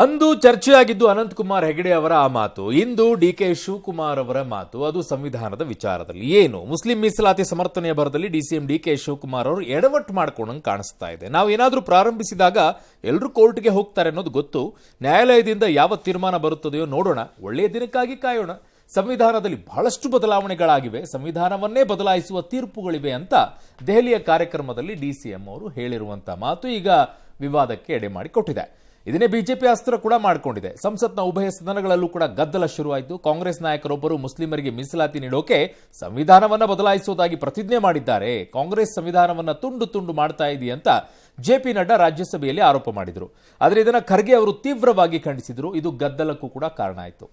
ಅಂದು ಚರ್ಚೆಯಾಗಿದ್ದು ಅನಂತಕುಮಾರ್ ಹೆಗಡೆ ಅವರ ಆ ಮಾತು. ಇಂದು ಡಿಕೆ ಶಿವಕುಮಾರ್ ಅವರ ಮಾತು. ಅದು ಸಂವಿಧಾನದ ವಿಚಾರದಲ್ಲಿ. ಏನು ಮುಸ್ಲಿಂ ಮೀಸಲಾತಿ ಸಮರ್ಥನೆಯ ಭರದಲ್ಲಿ ಡಿಸಿಎಂ ಡಿಕೆ ಶಿವಕುಮಾರ್ ಅವರು ಎಡವಟ್ಟು ಮಾಡ್ಕೊಂಡಂಗೆ ಕಾಣಿಸ್ತಾ ಇದೆ. ನಾವು ಏನಾದರೂ ಪ್ರಾರಂಭಿಸಿದಾಗ ಎಲ್ಲರೂ ಕೋರ್ಟ್ಗೆ ಹೋಗ್ತಾರೆ ಅನ್ನೋದು ಗೊತ್ತು. ನ್ಯಾಯಾಲಯದಿಂದ ಯಾವ ತೀರ್ಮಾನ ಬರುತ್ತದೆಯೋ ನೋಡೋಣ. ಒಳ್ಳೆಯ ದಿನಕ್ಕಾಗಿ ಕಾಯೋಣ. ಸಂವಿಧಾನದಲ್ಲಿ ಬಹಳಷ್ಟು ಬದಲಾವಣೆಗಳಾಗಿವೆ, ಸಂವಿಧಾನವನ್ನೇ ಬದಲಾಯಿಸುವ ತೀರ್ಪುಗಳಿವೆ ಅಂತ ದೆಹಲಿಯ ಕಾರ್ಯಕ್ರಮದಲ್ಲಿ ಡಿಸಿಎಂ ಅವರು ಹೇಳಿರುವಂತಹ ಮಾತು ಈಗ ವಿವಾದಕ್ಕೆ ಎಡೆ ಮಾಡಿಕೊಟ್ಟಿದೆ. ಇದನ್ನೇ ಬಿಜೆಪಿ ಅಸ್ತ್ರ ಕೂಡ ಮಾಡಿಕೊಂಡಿದೆ. ಸಂಸತ್ನ ಉಭಯ ಸದನಗಳಲ್ಲೂ ಕೂಡ ಗದ್ದಲ ಶುರುವಾಯಿತು. ಕಾಂಗ್ರೆಸ್ ನಾಯಕರೊಬ್ಬರು ಮುಸ್ಲಿಮರಿಗೆ ಮೀಸಲಾತಿ ನೀಡೋಕೆ ಸಂವಿಧಾನವನ್ನ ಬದಲಾಯಿಸುವುದಾಗಿ ಪ್ರತಿಜ್ಞೆ ಮಾಡಿದ್ದಾರೆ. ಕಾಂಗ್ರೆಸ್ ಸಂವಿಧಾನವನ್ನ ತುಂಡು ತುಂಡು ಮಾಡ್ತಾ ಇದೆಯಂತ ಜೆಪಿ ನಡ್ಡಾ ರಾಜ್ಯಸಭೆಯಲ್ಲಿ ಆರೋಪ ಮಾಡಿದರು. ಆದರೆ ಇದನ್ನ ಖರ್ಗೆ ಅವರು ತೀವ್ರವಾಗಿ ಖಂಡಿಸಿದರು. ಇದು ಗದ್ದಲಕ್ಕೂ ಕೂಡ ಕಾರಣ ಆಯಿತು.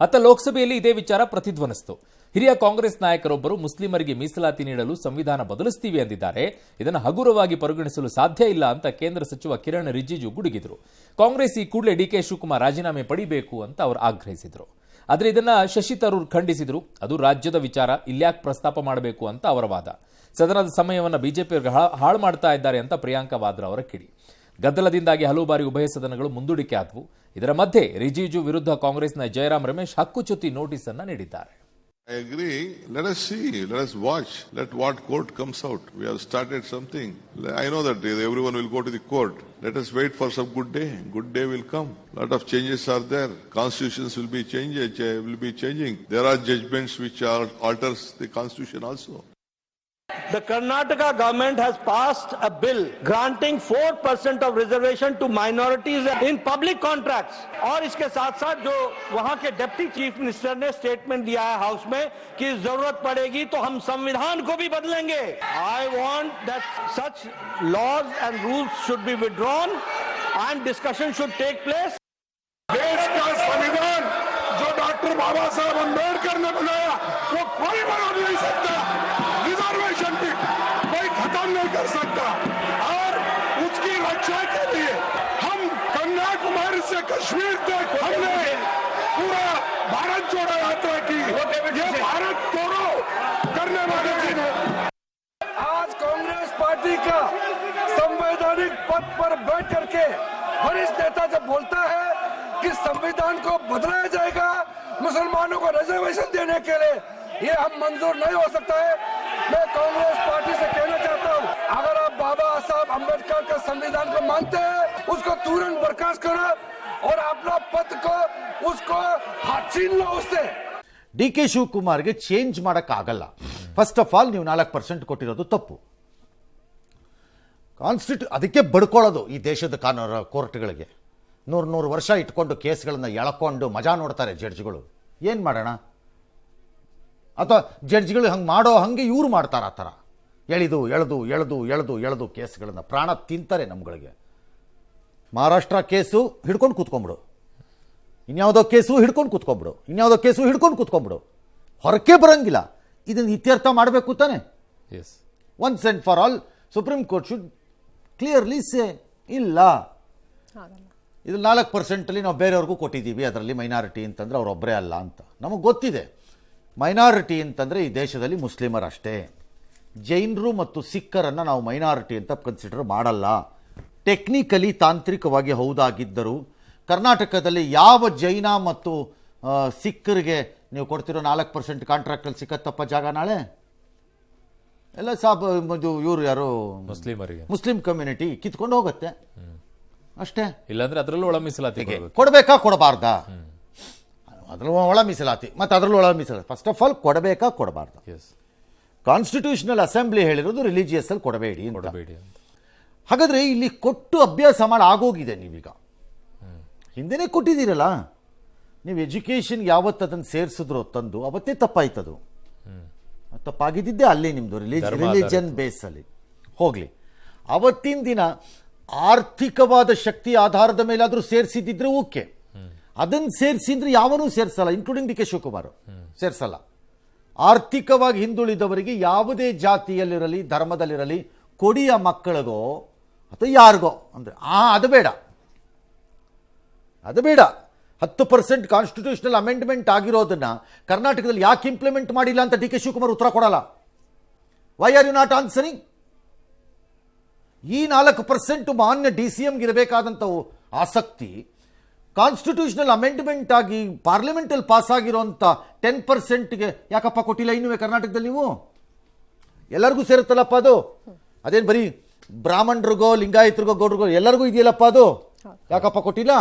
ಅತ್ತ ಲೋಕಸಭೆಯಲ್ಲಿ ಇದೇ ವಿಚಾರ ಪ್ರತಿಧ್ವನಿಸಿತು. ಹಿರಿಯ ಕಾಂಗ್ರೆಸ್ ನಾಯಕರೊಬ್ಬರು ಮುಸ್ಲಿಮರಿಗೆ ಮೀಸಲಾತಿ ನೀಡಲು ಸಂವಿಧಾನ ಬದಲಿಸ್ತೀವಿ ಎಂದಿದ್ದಾರೆ. ಇದನ್ನು ಹಗುರವಾಗಿ ಪರಿಗಣಿಸಲು ಸಾಧ್ಯ ಇಲ್ಲ ಅಂತ ಕೇಂದ್ರ ಸಚಿವ ಕಿರಣ್ ರಿಜಿಜು ಗುಡುಗಿದ್ರು. ಕಾಂಗ್ರೆಸ್ ಈ ಕೂಡಲೇ ಡಿಕೆ ಶಿವಕುಮಾರ್ ರಾಜೀನಾಮೆ ಪಡಿಬೇಕು ಅಂತ ಅವರು ಆಗ್ರಹಿಸಿದ್ರು. ಆದರೆ ಇದನ್ನ ಶಶಿ ತರೂರ್ ಖಂಡಿಸಿದ್ರು. ಅದು ರಾಜ್ಯದ ವಿಚಾರ, ಇಲ್ಯಾಕ್ ಪ್ರಸ್ತಾಪ ಮಾಡಬೇಕು ಅಂತ ಅವರ ವಾದ. ಸದನದ ಸಮಯವನ್ನು ಬಿಜೆಪಿಯವರಿಗೆ ಹಾಳು ಮಾಡ್ತಾ ಇದ್ದಾರೆ ಅಂತ ಪ್ರಿಯಾಂಕಾ ವಾದ್ರಾ ಅವರ ಕಿಡಿ. ಗದ್ದಲದಿಂದಾಗಿ ಹಲವು ಬಾರಿ ಉಭಯ ಸದನಗಳು ಮುಂದೂಡಿಕೆ ಆದವು. ಇದರ ಮಧ್ಯೆ ರಿಜಿಜು ವಿರುದ್ಧ ಕಾಂಗ್ರೆಸ್ನ ಜಯರಾಮ್ ರಮೇಶ್ ಹಕ್ಕುಚ್ಯುತಿ ನೋಟಿಸ್ ಅನ್ನು ನೀಡಿದ್ದಾರೆ. I agree. Let us see. Let us watch. Let what court comes out. We have started something. I know that everyone will go to the court. Let us wait for some good day. Good day will come. Lot of changes are there. Constitutions will be changing. There are judgments which alters the constitution also. The Karnataka government has passed a bill granting 4% of reservation to minorities in public contracts. और इसके साथ साथ जो वहां के deputy chief minister ने statement दिया है हाउस में कि जरूरत पड़ेगी तो हम संविधान को भी बदलेंगे. I want that such laws and rules should be withdrawn and discussion should take place. देश का संविधान जो डॉक्टर बाबा साहब अम्बेडकर ने बनाया वो कोई बदल नहीं सकता. रिजर्वेशन भी कोई खत्म नहीं कर सकता. और उसकी रक्षा के लिए हम कन्याकुमारी से कश्मीर तक हमने पूरा भारत जोड़ो यात्रा की. ये भारत तोड़ो करने वाले आज कांग्रेस पार्टी का संवैधानिक पद पर बैठ करके वरिष्ठ नेता जब बोलता है कि संविधान को बदलाया जाएगा मुसलमानों को रिजर्वेशन देने के लिए, ये हम मंजूर नहीं हो सकता है. मैं कांग्रेस पार्टी से कहना चाहता हूँ, अगर आप बाबा साहब अम्बेडकर का संविधान को मानते हैं उसको तुरंत बर्खास्त करो और अपना पद को उसको छीन लो उससे. ಡಿಕೆ ಶಿವಕುಮಾರ್ಗೆ ಚೇಂಜ್ ಮಾಡೋಕ್ಕಾಗಲ್ಲ. ಫಸ್ಟ್ ಆಫ್ ಆಲ್ ನೀವು 4% ಕೊಟ್ಟಿರೋದು ತಪ್ಪು. ಅದಕ್ಕೆ ಬಡ್ಕೊಳ್ಳೋದು ಈ ದೇಶದ ಕಾನೂನು ಕೋರ್ಟ್ಗಳಿಗೆ. 100 ವರ್ಷ ಇಟ್ಕೊಂಡು ಕೇಸ್ಗಳನ್ನು ಎಳ್ಕೊಂಡು ಮಜಾ ನೋಡ್ತಾರೆ ಜಡ್ಜ್ಗಳು. ಏನು ಮಾಡೋಣ? ಅಥವಾ ಜಡ್ಜ್ಗಳು ಹಂಗೆ ಮಾಡೋ ಹಾಗೆ ಇವ್ರು ಮಾಡ್ತಾರೆ. ಆ ಥರ ಎಳೆದು ಕೇಸ್ಗಳನ್ನು ಪ್ರಾಣ ತಿಂತಾರೆ ನಮ್ಗಳಿಗೆ. ಮಹಾರಾಷ್ಟ್ರ ಕೇಸು ಹಿಡ್ಕೊಂಡು ಕೂತ್ಕೊಂಬಿಡು, ಇನ್ಯಾವುದೋ ಕೇಸು ಹಿಡ್ಕೊಂಡು ಕೂತ್ಕೊಂಬಿಡು, ಹೊರಕ್ಕೆ ಬರೋಂಗಿಲ್ಲ. ಇದನ್ನು ಇತ್ಯರ್ಥ ಮಾಡಬೇಕು ತಾನೆ. Once and for all Supreme Court should clearly say ಇಲ್ಲ, ಇದು 4% ನಾವು ಬೇರೆಯವ್ರಿಗೂ ಕೊಟ್ಟಿದ್ದೀವಿ, ಅದರಲ್ಲಿ ಮೈನಾರಿಟಿ ಅಂತಂದರೆ ಅವರೊಬ್ಬರೇ ಅಲ್ಲ ಅಂತ. ನಮಗೆ ಗೊತ್ತಿದೆ ಮೈನಾರಿಟಿ ಅಂತಂದರೆ ಈ ದೇಶದಲ್ಲಿ ಮುಸ್ಲಿಮರಷ್ಟೇ. ಜೈನರು ಮತ್ತು ಸಿಖ್ಖರನ್ನು ನಾವು ಮೈನಾರಿಟಿ ಅಂತ ಕನ್ಸಿಡರ್ ಮಾಡಲ್ಲ. ಟೆಕ್ನಿಕಲಿ ತಾಂತ್ರಿಕವಾಗಿ ಹೌದಾಗಿದ್ದರೂ ಕರ್ನಾಟಕದಲ್ಲಿ ಯಾವ ಜೈನ ಮತ್ತು ಸಿಖ್ಖರಿಗೆ ನೀವು ಕೊಡ್ತಿರೋ 4% ಕಾಂಟ್ರಾಕ್ಟಲ್ಲಿ ಸಿಕ್ಕತ್ತಪ್ಪ ಜಾಗ ನಾಳೆ? ಎಲ್ಲ ಇವರು ಯಾರು ಮುಸ್ಲಿಂ ಕಮ್ಯುನಿಟಿ ಕಿತ್ಕೊಂಡು ಹೋಗುತ್ತೆ ಅಷ್ಟೇ. ಇಲ್ಲಾಂದ್ರೆ ಅದರಲ್ಲೂ ಒಳ ಮೀಸಲಾತಿ ಕೊಡಬೇಕಾ ಕೊಡಬಾರ್ದಾ? ಅದ್ರಲ್ಲೂ ಒಳ ಮೀಸಲಾತಿ ಮತ್ತು ಅದರಲ್ಲೂ ಒಳ ಮೀಸಲಾತಿ. ಫಸ್ಟ್ ಆಫ್ ಆಲ್ ಕೊಡಬೇಕಾ ಕೊಡಬಾರ್ದಾ? ಕಾನ್ಸ್ಟಿಟ್ಯೂಷನಲ್ ಅಸೆಂಬ್ಲಿ ಹೇಳಿರೋದು ರಿಲಿಜಿಯಸ್ ಅಲ್ಲಿ ಕೊಡಬೇಡಿ ಅಂತ. ಹಾಗಾದ್ರೆ ಇಲ್ಲಿ ಕೊಟ್ಟು ಅಭ್ಯಾಸ ಮಾಡಿ ಆಗೋಗಿದೆ. ನೀವೀಗ ಹಿಂದೆನೇ ಕೊಟ್ಟಿದ್ದೀರಲ್ಲ. ನೀವು ಎಜುಕೇಷನ್ ಯಾವತ್ತು ಅದನ್ನು ಸೇರಿಸಿದ್ರು ತಂದು ಅವತ್ತೇ ತಪ್ಪಾಯ್ತದು. ತಪ್ಪಾಗಿದ್ದಿದ್ದೆ ಅಲ್ಲಿ ನಿಮ್ಮದು ರಿಲಿಜನ್ ಬೇಸಲ್ಲಿ ಹೋಗಲಿ. ಅವತ್ತಿನ ದಿನ ಆರ್ಥಿಕವಾದ ಶಕ್ತಿ ಆಧಾರದ ಮೇಲಾದರೂ ಸೇರಿಸಿದ್ದಿದ್ರೆ ಓಕೆ. ಅದನ್ನು ಸೇರಿಸಿದ್ರೆ ಯಾವನೂ ಸೇರಿಸಲ್ಲ, ಇನ್ಕ್ಲೂಡಿಂಗ್ ಡಿ ಕೆ ಶಿವಕುಮಾರ್ ಸೇರಿಸಲ್ಲ. ಆರ್ಥಿಕವಾಗಿ ಹಿಂದುಳಿದವರಿಗೆ ಯಾವುದೇ ಜಾತಿಯಲ್ಲಿರಲಿ ಧರ್ಮದಲ್ಲಿರಲಿ ಕೊಡಿಯ ಮಕ್ಕಳಿಗೋ ಅಥವಾ ಯಾರಿಗೋ ಅಂದರೆ ಅದು ಬೇಡ. 10% ಕಾನ್ಸ್ಟಿಟ್ಯೂಷನಲ್ ಅಮೆಂಡ್ಮೆಂಟ್ ಆಗಿರೋದನ್ನ ಕರ್ನಾಟಕದಲ್ಲಿ ಯಾಕೆ ಇಂಪ್ಲಿಮೆಂಟ್ ಮಾಡಿಲ್ಲ ಅಂತ ಡಿ ಕೆ ಶಿವಕುಮಾರ್ ಉತ್ತರ ಕೊಡಲ್ಲ. Why are you not answering? ಈ 4% ಮಾನ್ಯ DCMಗೆ ಇರಬೇಕಾದಂಥ ಆಸಕ್ತಿ ಕಾನ್ಸ್ಟಿಟ್ಯೂಷನಲ್ ಅಮೆಂಡ್ಮೆಂಟ್ ಆಗಿ ಪಾರ್ಲಿಮೆಂಟಲ್ಲಿ ಪಾಸ್ ಆಗಿರೋಂಥ 10%ಗೆ ಯಾಕಪ್ಪ ಕೊಟ್ಟಿಲ್ಲ ಇನ್ನೂ ಕರ್ನಾಟಕದಲ್ಲಿ ನೀವು? ಎಲ್ಲರಿಗೂ ಸೇರುತ್ತಲ್ಲಪ್ಪ ಅದು. ಅದೇನು ಬರೀ ಬ್ರಾಹ್ಮಣರಿಗೋ ಲಿಂಗಾಯತರಿಗೋ ಗೌಡ್ರಿಗೋ ಎಲ್ಲರಿಗೂ ಇದೆಯಲ್ಲಪ್ಪ ಅದು. ಯಾಕಪ್ಪ ಕೊಟ್ಟಿಲ್ಲ?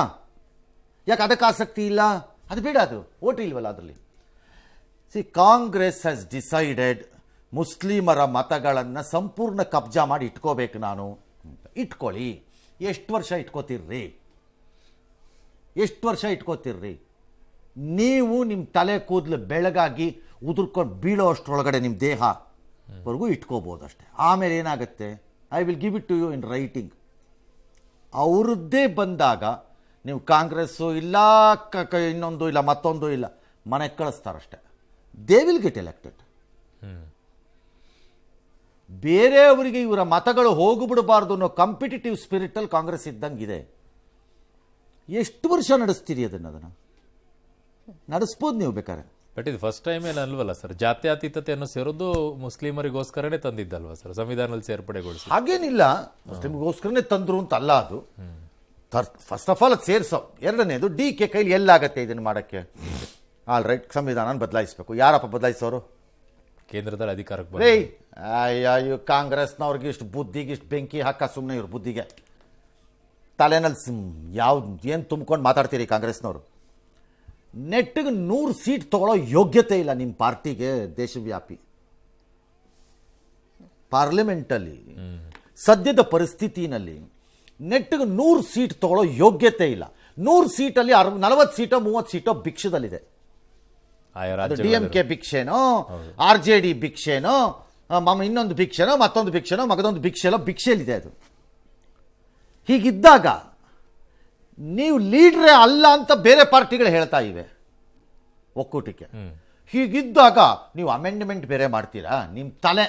ಯಾಕೆ ಅದಕ್ಕೆ ಆಸಕ್ತಿ ಇಲ್ಲ? ಅದು ಬೇಡ, ಅದು ಓಟ್ ಇಲ್ವಲ್ಲ ಅದರಲ್ಲಿ. ಕಾಂಗ್ರೆಸ್ ಹ್ಯಾಸ್ ಡಿಸೈಡೆಡ್ ಮುಸ್ಲಿಮರ ಮತಗಳನ್ನು ಸಂಪೂರ್ಣ ಕಬ್ಜಾ ಮಾಡಿ ಇಟ್ಕೋಬೇಕು ನಾನು. ಇಟ್ಕೊಳ್ಳಿ. ಎಷ್ಟು ವರ್ಷ ಇಟ್ಕೋತಿರ್ರಿ? ಎಷ್ಟು ವರ್ಷ ಇಟ್ಕೋತಿರ್ರಿ? ನೀವು ನಿಮ್ಮ ತಲೆ ಕೂದಲು ಬೆಳಗಾಗಿ ಉದುರ್ಕೊಂಡು ಬೀಳೋ ಅಷ್ಟರೊಳಗಡೆ ನಿಮ್ಮ ದೇಹವರೆಗೂ ಇಟ್ಕೋಬೋದು ಅಷ್ಟೇ. ಆಮೇಲೆ ಏನಾಗುತ್ತೆ? I will give it to you in writing. ಅವ್ರದ್ದೇ ಬಂದಾಗ ನೀವು ಕಾಂಗ್ರೆಸ್ಸು ಇಲ್ಲ ಇನ್ನೊಂದು ಇಲ್ಲ ಮತ್ತೊಂದು ಇಲ್ಲ ಮನೆಗೆ ಕಳಿಸ್ತಾರಷ್ಟೆ. They will get elected. ಬೇರೆಯವರಿಗೆ ಇವರ ಮತಗಳು ಹೋಗಿಬಿಡಬಾರ್ದು ಅನ್ನೋ ಕಾಂಪಿಟೇಟಿವ್ ಸ್ಪಿರಿಟಲ್ಲಿ ಕಾಂಗ್ರೆಸ್ ಇದ್ದಂಗಿದೆ. ಎಷ್ಟು ವರ್ಷ ನಡೆಸ್ತೀರಿ ಅದನ್ನು ನಡೆಸ್ಬೋದು ನೀವು ಬೇಕಾದ್ರೆ. ಬಟ್ ಇದು ಫಸ್ಟ್ ಟೈಮ್ ಏನಲ್ವಲ್ಲ ಸರ್, ಜಾತ್ಯತೀತತೆಯನ್ನು ಸೇರೋದು ಮುಸ್ಲಿಮರಿಗೋಸ್ಕರನೇ ತಂದಿದ್ದಲ್ವಾ ಸರ್, ಸಂವಿಧಾನದಲ್ಲಿ ಸೇರ್ಪಡೆಗೊಳಿಸಿ? ಹಾಗೇನಿಲ್ಲ, ಮುಸ್ಲಿಮ್ಗೋಸ್ಕರನೇ ತಂದ್ರು ಅಂತ ಅಲ್ಲ ಅದು. ಫಸ್ಟ್ ಆಫ್ ಆಲ್ ಅದು ಸೇರಿಸೋ. ಎರಡನೇದು DK ಕೈಲಿ ಎಲ್ಲಾಗತ್ತೆ ಇದನ್ನು ಮಾಡೋಕ್ಕೆ? ಆಲ್ ರೈಟ್, ಸಂವಿಧಾನ ಬದಲಾಯಿಸಬೇಕು. ಯಾರಪ್ಪ ಬದಲಾಯಿಸೋರು? ಕೇಂದ್ರದಲ್ಲಿ ಅಧಿಕಾರಕ್ಕೆ ರೇ ಅಯ್ಯೋ, ಕಾಂಗ್ರೆಸ್ನವ್ರಿಗೆ ಇಷ್ಟು ಬುದ್ಧಿಗೆ ಇಷ್ಟು ಬೆಂಕಿ ಹಾಕ ಸುಮ್ಮನೆ ಇವ್ರ ಬುದ್ಧಿಗೆ ತಲೆನಲ್ಲಿ ಯಾವ್ದು ಏನು ತುಂಬ್ಕೊಂಡು ಮಾತಾಡ್ತೀರಿ ಕಾಂಗ್ರೆಸ್ನವರು? ನೆಟ್ಟಿಗೆ 100 ಸೀಟ್ ತಗೊಳ್ಳೋ ಯೋಗ್ಯತೆ ಇಲ್ಲ ನಿಮ್ಮ ಪಾರ್ಟಿಗೆ ದೇಶವ್ಯಾಪಿ. ಪಾರ್ಲಿಮೆಂಟಲ್ಲಿ ಸದ್ಯದ ಪರಿಸ್ಥಿತಿನಲ್ಲಿ ನೆಟ್ಟಿಗೆ 100 ಸೀಟ್ ತಗೊಳ್ಳೋ ಯೋಗ್ಯತೆ ಇಲ್ಲ. 100 ಸೀಟಲ್ಲಿ 40 ಸೀಟೋ 30 ಸೀಟೋ ಭಿಕ್ಷದಲ್ಲಿದೆ. DMK ಭಿಕ್ಷೆನೋ, RJD ಭಿಕ್ಷೆನೋ, ಇನ್ನೊಂದು ಭಿಕ್ಷೆನೋ, ಮತ್ತೊಂದು ಭಿಕ್ಷೆನೋ, ಮಗದೊಂದು ಭಿಕ್ಷೆನೋ ಭಿಕ್ಷೆಯಲ್ಲಿದೆ ಅದು. ಹೀಗಿದ್ದಾಗ ನೀವು ಲೀಡ್ರೇ ಅಲ್ಲ ಅಂತ ಬೇರೆ ಪಾರ್ಟಿಗಳು ಹೇಳ್ತಾ ಇವೆ ಒಕ್ಕೂಟಕ್ಕೆ. ಹೀಗಿದ್ದಾಗ ನೀವು ಅಮೆಂಡ್ಮೆಂಟ್ ಬೇರೆ ಮಾಡ್ತೀರಾ? ನಿಮ್ಮ ತಲೆ